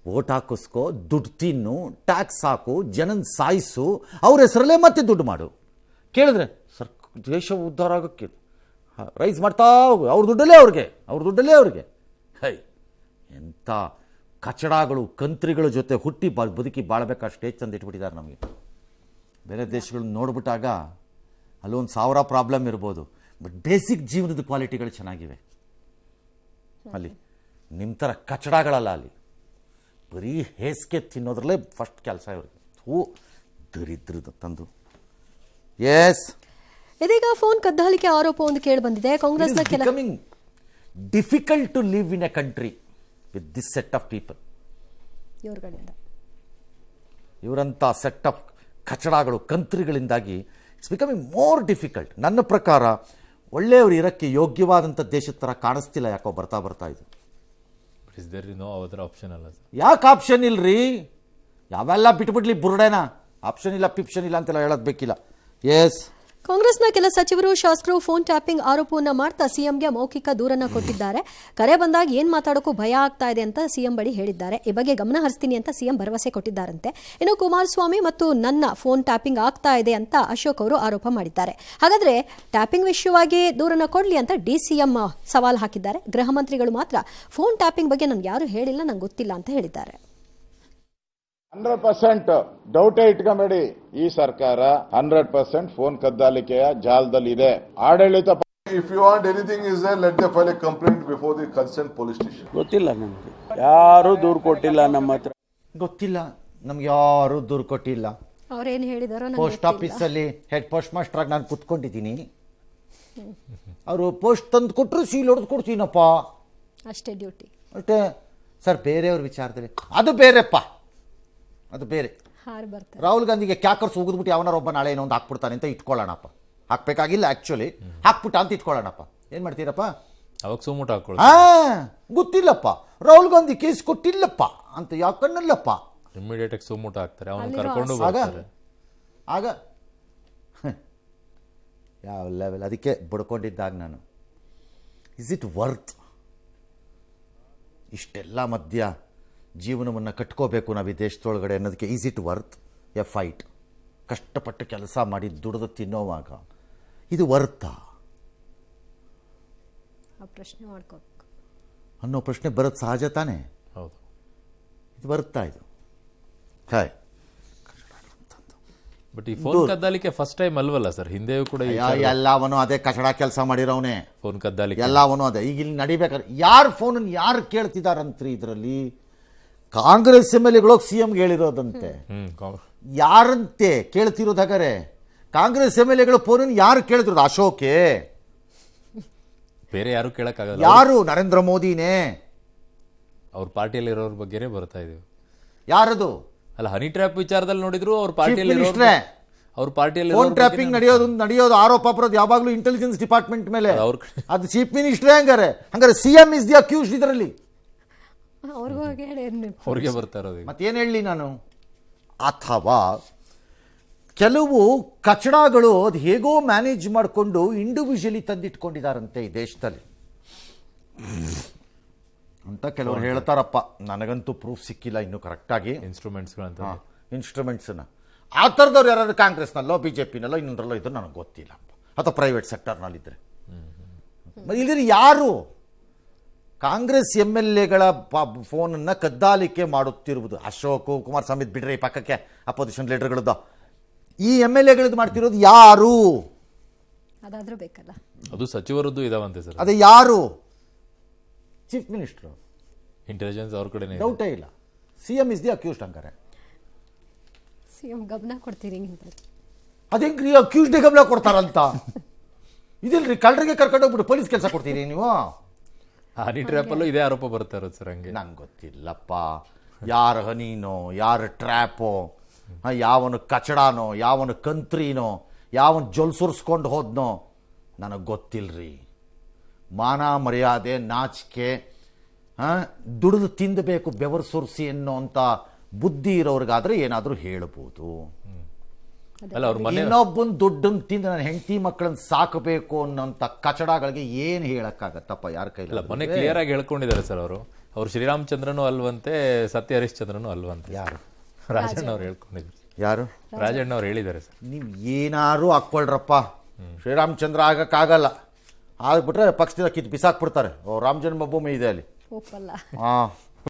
ಓಟ್ ಹಾಕಿಸ್ಕೋ, ದುಡ್ಡು ತಿನ್ನು, ಟ್ಯಾಕ್ಸ್ ಹಾಕು, ಜನನ ಸಾಯಿಸು, ಅವ್ರ ಹೆಸರಲ್ಲೇ ಮತ್ತೆ ದುಡ್ಡು ಮಾಡು. ಕೇಳಿದ್ರೆ ದೇಶ ಉದ್ಧಾರ ಆಗೋಕ್ಕೆ ರೈಸ್ ಮಾಡ್ತಾ ಹೋಗು, ಅವ್ರ ದುಡ್ಡಲ್ಲೇ ಅವ್ರಿಗೆ. ಹೈ, ಎಂಥ ಕಚಡಗಳು, ಕಂತ್ರಿಗಳ ಜೊತೆ ಹುಟ್ಟಿ ಬದುಕಿ ಬಾಳ್ಬೇಕಾ ಸ್ಟೇಜ್ ತಂದು ಇಟ್ಬಿಟ್ಟಿದ್ದಾರೆ ನಮಗೆ. ಬೇರೆ ದೇಶಗಳನ್ನ ನೋಡ್ಬಿಟ್ಟಾಗ ಅಲ್ಲೊಂದು 1000 ಪ್ರಾಬ್ಲಮ್ ಇರ್ಬೋದು, ಬಟ್ ಬೇಸಿಕ್ ಜೀವನದ ಕ್ವಾಲಿಟಿಗಳು ಚೆನ್ನಾಗಿವೆ ಅಲ್ಲಿ. ನಿಮ್ಮ ಥರ ಕಚಡಗಳಲ್ಲ ಅಲ್ಲಿ. ಬರೀ ಹೇಸಿಗೆ ತಿನ್ನೋದ್ರಲ್ಲೇ ಫಸ್ಟ್ ಕೆಲಸ ಇವ್ರಿಗೆ. ದರಿದ್ರದ ತಂದು. ಎಸ್, ಇದೀಗ ಫೋನ್ ಕದ್ದಾಲಿಕೆ ಆರೋಪ ಒಂದು ಕೇಳಿ ಬಂದಿದೆ. ಕಾಂಗ್ರೆಸ್ನ becoming difficult to live in a country with this set of people. ಇವರಂಥ ಸೆಟ್ ಆಫ್ ಕಚಡಗಳು, ಕಂತ್ರಿಗಳಿಂದಾಗಿ ಇಟ್ಸ್ ಬಿಕಮಿಂಗ್ ಮೋರ್ ಡಿಫಿಕಲ್ಟ್. ನನ್ನ ಪ್ರಕಾರ ಒಳ್ಳೆಯವರು ಇರೋಕ್ಕೆ ಯೋಗ್ಯವಾದಂಥ ದೇಶದ ಥರ ಕಾಣಿಸ್ತಿಲ್ಲ ಯಾಕೋ ಬರ್ತಾ ಇದು. ಯಾಕೆ ಆಪ್ಷನ್ ಇಲ್ರಿ? ಯಾವೆಲ್ಲ ಬಿಟ್ಬಿಡ್ಲಿ ಬುರುಡೇನ? ಆಪ್ಷನ್ ಇಲ್ಲ, ಪಿಪ್ಷನ್ ಇಲ್ಲ ಅಂತೆಲ್ಲ ಹೇಳೋದು ಬೇಕಿಲ್ಲ. ಎಸ್, ಕಾಂಗ್ರೆಸ್ನ ಕೆಲ ಸಚಿವರು, ಶಾಸಕರು ಫೋನ್ ಟ್ಯಾಪಿಂಗ್ ಆರೋಪವನ್ನ ಮಾಡ್ತಾ ಸಿಎಂಗೆ ಮೌಖಿಕ ದೂರನ್ನ ಕೊಟ್ಟಿದ್ದಾರೆ. ಕರೆ ಬಂದಾಗ ಏನ್ ಮಾತಾಡೋಕ್ಕೂ ಭಯ ಆಗ್ತಾ ಇದೆ ಅಂತ ಸಿಎಂ ಬಳಿ ಹೇಳಿದ್ದಾರೆ. ಈ ಬಗ್ಗೆ ಗಮನ ಹರಿಸ್ತೀನಿ ಅಂತ ಸಿಎಂ ಭರವಸೆ ಕೊಟ್ಟಿದ್ದಾರಂತೆ. ಇನ್ನು ಕುಮಾರಸ್ವಾಮಿ ಮತ್ತು ನನ್ನ ಫೋನ್ ಟ್ಯಾಪಿಂಗ್ ಆಗ್ತಾ ಇದೆ ಅಂತ ಅಶೋಕ್ ಅವರು ಆರೋಪ ಮಾಡಿದ್ದಾರೆ. ಹಾಗಾದ್ರೆ ಟ್ಯಾಪಿಂಗ್ ವಿಷಯವಾಗಿ ದೂರನ್ನ ಕೊಡ್ಲಿ ಅಂತ DCM ಸವಾಲ್ ಹಾಕಿದ್ದಾರೆ. ಗೃಹ ಮಂತ್ರಿಗಳು ಮಾತ್ರ ಫೋನ್ ಟ್ಯಾಪಿಂಗ್ ಬಗ್ಗೆ ನನ್ಗೆ ಯಾರು ಹೇಳಿಲ್ಲ, ನಂಗೆ ಗೊತ್ತಿಲ್ಲ ಅಂತ ಹೇಳಿದ್ದಾರೆ. 100% ಡೌಟೇ ಇಟ್ಕೊಂಬೇಡಿ. ಈ ಸರ್ಕಾರ 100% ಫೋನ್ ಕದ್ದಾಲಿಕೆಯ ಜಾಲದಲ್ಲಿದೆ. ಆಡಳಿತ If you want anything is there, let them file a complaint before the concerned police station. ಗೊತ್ತಿಲ್ಲ ನಮಗೆ, ಯಾರೂ ದೂರು ಕೊಟ್ಟಿಲ್ಲ ನಮ್ಮ ಹತ್ರ. ಗೊತ್ತಿಲ್ಲ ನಮ್ಗೆ, ಯಾರು ದೂರು ಕೊಟ್ಟಿಲ್ಲ. ಅವ್ರೇನು ಹೇಳಿದಾರೋ ಪೋಸ್ಟ್ ಆಫೀಸಲ್ಲಿ ಹೆಡ್ ಪೋಸ್ಟ್ ಮಾಸ್ಟರ್ ಆಗಿ ನಾನು ಕುತ್ಕೊಂಡಿದ್ದೀನಿ. ಅವರು ಪೋಸ್ಟ್ ತಂದು ಕೊಟ್ಟರು ಸೀಲ್ ಹೊಡೆದು ಕೊಡ್ತೀನಪ್ಪ, ಅಷ್ಟೇ ಡ್ಯೂಟಿ. ಅಷ್ಟೇ ಸರ್. ಬೇರೆಯವ್ರ ವಿಚಾರದಲ್ಲಿ ಅದು ಬೇರೆಪ್ಪ, ಅದು ಬೇರೆ. ಹಾರು ಬರ್ತಾರೆ. ರಾಹುಲ್ ಗಾಂಧಿಗೆ ಕ್ಯಾಕರ್ಸ್ ಉಗಿದ್ಬಿಟ್ಟು ಯಾವನಾರ ಒಬ್ಬ ನಾಳೆ ಏನೋ ಒಂದು ಹಾಕ್ಬಿಡ್ತಾನೆ ಅಂತ ಇಟ್ಕೊಳ್ಳೋಣಪ್ಪ. ಹಾಕ್ಬೇಕಾಗಿಲ್ಲ ಆ್ಯಕ್ಚುಲಿ, ಹಾಕ್ಬಿಟ್ಟ ಅಂತ ಇಟ್ಕೊಳ್ಳೋಣಪ್ಪ. ಏನು ಮಾಡ್ತೀರಪ್ಪ? ಅವಾಗ ಸುಮುಟ ಹಾಕೊಳ್ಳಿ. ಗೊತ್ತಿಲ್ಲಪ್ಪ, ರಾಹುಲ್ ಗಾಂಧಿ ಕೇಸ್ ಕೊಟ್ಟಿಲ್ಲಪ್ಪ ಅಂತ ಯಾಕನ್ನಲ್ಲಪ್ಪ. ಇಮಿಡಿಯೇಟ್ ಆಗಿ ಸುಮುಟ ಹಾಕ್ತಾರೆ, ಅವನು ಕರ್ಕೊಂಡು ಬರ್ತಾರೆ. ಆಗ ಯಾವ ಲೆವೆಲ್? ಅದಕ್ಕೆ ಬಡ್ಕೊಂಡಿದ್ದಾಗ ನಾನು, ಇಸ್ ಇಟ್ ವರ್ತ್ ಇಷ್ಟೆಲ್ಲ ಮಧ್ಯ ಜೀವನವನ್ನು ಕಟ್ಕೋಬೇಕು ನಾವು ಈ ದೇಶದೊಳಗಡೆ ಅನ್ನೋದಕ್ಕೆ? Is it worth A fight? ಕಷ್ಟಪಟ್ಟು ಕೆಲಸ ಮಾಡಿ ದುಡಿದು ತಿನ್ನೋವಾಗ ಇದು ವರ್ತಾ ಆ ಪ್ರಶ್ನೆ ಮಾಡ್ಕೋಬೇಕು ಅನ್ನೋ ಪ್ರಶ್ನೆ ಬರೋದು ಸಹಜ ತಾನೇ. ಹೌದು, ಇದು ಬರ್ತಾ ಇದು ಹಾಯ್. ಬಟ್ ಈ ಫೋನ್ ಕದ್ದಾಲಿಕೆ ಫಸ್ಟ್ ಟೈಮ್ ಅಲ್ವಲ್ಲ ಸರ್? ಹಿಂದೆಯೂ ಕೂಡ ಎಲ್ಲವನು ಅದೇ ಕಚಡ ಕೆಲಸ ಮಾಡಿರೋವನೇ. ಫೋನ್ ಕದ್ದಾಲಿಕೆ ಎಲ್ಲವನು ಅದೇ. ಈಗ ಇಲ್ಲಿ ನಡಿಬೇಕಾದ್ರೆ ಯಾರು ಫೋನನ್ನು ಯಾರು ಕೇಳ್ತಿದಾರಂತ್ರಿ? ಇದರಲ್ಲಿ ಕಾಂಗ್ರೆಸ್ MLAಗಳು CMಗೆ ಹೇಳಿರೋದಂತೆ. ಯಾರಂತೆ ಕೇಳ್ತಿರೋದಾಗಾರೆ? ಕಾಂಗ್ರೆಸ್ MLAಗಳು ಫೋನನ್ನು ಯಾರು ಕೇಳ್ತಿರೋದು? ಅಶೋಕೆ? ಬೇರೆ ಯಾರು ಕೇಳಕ್ಕಾಗಲ್ಲ. ಯಾರು? ನರೇಂದ್ರ ಮೋದಿನೇ. ಅವ್ರ ಪಾರ್ಟಿಯಲ್ಲಿ ಇರೋರ ಬಗ್ಗೆನೇ ಬರ್ತಾ ಇದೀವಿ. ಯಾರದು? ಅಲ್ಲ, ಹನಿ ಟ್ರ್ಯಾಪ್ ವಿಚಾರದಲ್ಲಿ ನೋಡಿದ್ರು ಅವ್ರ ಪಾರ್ಟಿಯಲ್ಲಿ ಫೋನ್ ಟ್ರ್ಯಾಪಿಂಗ್ ನಡೆಯೋದು ಆರೋಪ ಬರೋದು ಯಾವಾಗಲೂ ಇಂಟೆಲಿಜೆನ್ಸ್ ಡಿಪಾರ್ಟ್ಮೆಂಟ್ ಮೇಲೆ. ಅದು ಚೀಫ್ ಮಿನಿಸ್ಟ್ರೇ. ಹಂಗಾರೆ CM ಇಸ್ ದಿ ಅಕ್ಯೂಸ್ಡ್ ಇದರಲ್ಲಿ. ಅವ್ರಿಗೆ ಬರ್ತಾ ಇರೋದು. ಮತ್ತೇನು ಹೇಳಲಿ ನಾನು? ಅಥವಾ ಕೆಲವು ಕಚಡಗಳು ಅದು ಹೇಗೋ ಮ್ಯಾನೇಜ್ ಮಾಡಿಕೊಂಡು ಇಂಡಿವಿಜುವಲಿ ತಂದಿಟ್ಕೊಂಡಿದ್ದಾರಂತೆ ಈ ದೇಶದಲ್ಲಿ ಅಂತ ಕೆಲವರು ಹೇಳ್ತಾರಪ್ಪ. ನನಗಂತೂ ಪ್ರೂಫ್ ಸಿಕ್ಕಿಲ್ಲ ಇನ್ನೂ ಕರೆಕ್ಟಾಗಿ. ಇನ್ಸ್ಟ್ರೂಮೆಂಟ್ಸನ್ನ ಆ ಥರದವ್ರು ಯಾರಾದ್ರು ಕಾಂಗ್ರೆಸ್ನಲ್ಲೋ BJPನಲ್ಲೋ ಇನ್ನೊಂದರಲ್ಲೋ ಇದ್ರು ನನಗೆ ಗೊತ್ತಿಲ್ಲಪ್ಪ. ಅಥವಾ ಪ್ರೈವೇಟ್ ಸೆಕ್ಟರ್ನಲ್ಲಿದ್ದರೆ ಇಲ್ಲದ್ರೆ ಯಾರು ಕಾಂಗ್ರೆಸ್ MLAಗಳ ಫೋನನ್ನು ಕದ್ದಾಲಿಕೆ ಮಾಡುತ್ತಿರುವುದು? ಅಶೋಕ್ ಕುಮಾರಸ್ವಾಮಿ ಬಿಡ್ರೆ ಈ ಪಕ್ಕಕ್ಕೆ ಅಪೋಸಿಷನ್ ಲೀಡರ್ಗಳದ್ದು. ಈ MLAಗಳದ್ದು ಮಾಡ್ತಿರೋದು ಯಾರು? ಅದಾದ್ರೂ ಬೇಕಲ್ಲ. ಅದು ಸಚಿವರದ್ದು ಇದಾವಂತೆ ಸರ್. ಅದೇ ಯಾರು? Chief minister. ಇಂಟೆಲಿಜೆನ್ಸ್ ಅವ್ರ ಕಡೆ ಡೌಟೇ ಇಲ್ಲ. CM is the accused. ಹಂಗಾರೆ CM ಗಮನ ಕೊಡ್ತೀರಿ? ಅದೇಂಗ್ರಿ ಅಕ್ಯೂಸ್ಡೇ ಗಮನ ಕೊಡ್ತಾರಂತ? ಇದಿಲ್ರಿ, ಕಳ್ಳರಿಗೆ ಕರ್ಕೊಂಡೋಗ್ಬಿಟ್ಟು ಪೊಲೀಸ್ ಕೆಲಸ ಕೊಡ್ತೀರಿ ನೀವು? ಹನಿ ಟ್ರ್ಯಾಪಲ್ಲೂ ಇದೇ ಆರೋಪ ಬರ್ತಾ ಇರೋದು ಸರ್. ಹಂಗೆ ನಂಗೆ ಗೊತ್ತಿಲ್ಲಪ್ಪ ಯಾರು ಹನಿನೋ ಯಾರು ಟ್ರ್ಯಾಪೋ, ಯಾವನು ಕಚಡಾನೋ ಯಾವನು ಕಂತ್ರಿನೋ ಯಾವನು ಜೊಲ್ಸುರ್ಸ್ಕೊಂಡು ಹೋದ್ನೋ ನನಗೆ ಗೊತ್ತಿಲ್ಲರಿ. ಮಾನ ಮರ್ಯಾದೆ ನಾಚಿಕೆ ದುಡಿದು ತಿಂದಬೇಕು ಬೆವರು ಸುರಿಸಿ ಅನ್ನೋಂಥ ಬುದ್ಧಿ ಇರೋರಿಗಾದ್ರೆ ಏನಾದರೂ ಹೇಳ್ಬೋದು. ಇನ್ನೊಬ್ಬನ ದುಡ್ಡನ್ನು ತಿಂದು ನನ್ನ ಹೆಂಡತಿ ಮಕ್ಕಳನ್ನ ಸಾಕಬೇಕು ಅನ್ನೋಂಥ ಕಚಡಗಳಿಗೆ ಏನು ಹೇಳಕ್ಕಾಗತ್ತಪ್ಪ ಯಾರ ಕೈಲಿ? ಮೊನ್ನೆ ಕ್ಲಿಯರ್ ಆಗಿ ಹೇಳ್ಕೊಂಡಿದ್ದಾರೆ ಸರ್ ಅವರು. ಅವ್ರು ಶ್ರೀರಾಮಚಂದ್ರನು ಅಲ್ವಂತೆ, ಸತ್ಯ ಹರಿಶ್ಚಂದ್ರನು ಅಲ್ವಂತೆ. ಯಾರು? ರಾಜಣ್ಣ ಅವ್ರು ಹೇಳ್ಕೊಂಡಿದ್ರು. ಯಾರು? ರಾಜಣ್ಣ ಅವ್ರು ಹೇಳಿದ್ದಾರೆ ಸರ್. ನೀವು ಏನಾರು ಹಾಕ್ಕೊಳ್ರಪ್ಪ, ಶ್ರೀರಾಮಚಂದ್ರ ಆಗಕ್ಕಾಗಲ್ಲ. ಆಗ್ಬಿಟ್ರೆ ಪಕ್ಷದಿಂದ ಕಿತ್ತು ಬಿಸಾಕ್ಬಿಡ್ತಾರೆ. ರಾಮ ಜನ್ಮಭೂಮಿ ಇದೆ ಅಲ್ಲಿ. ಒಪ್ಪಲ್ಲ.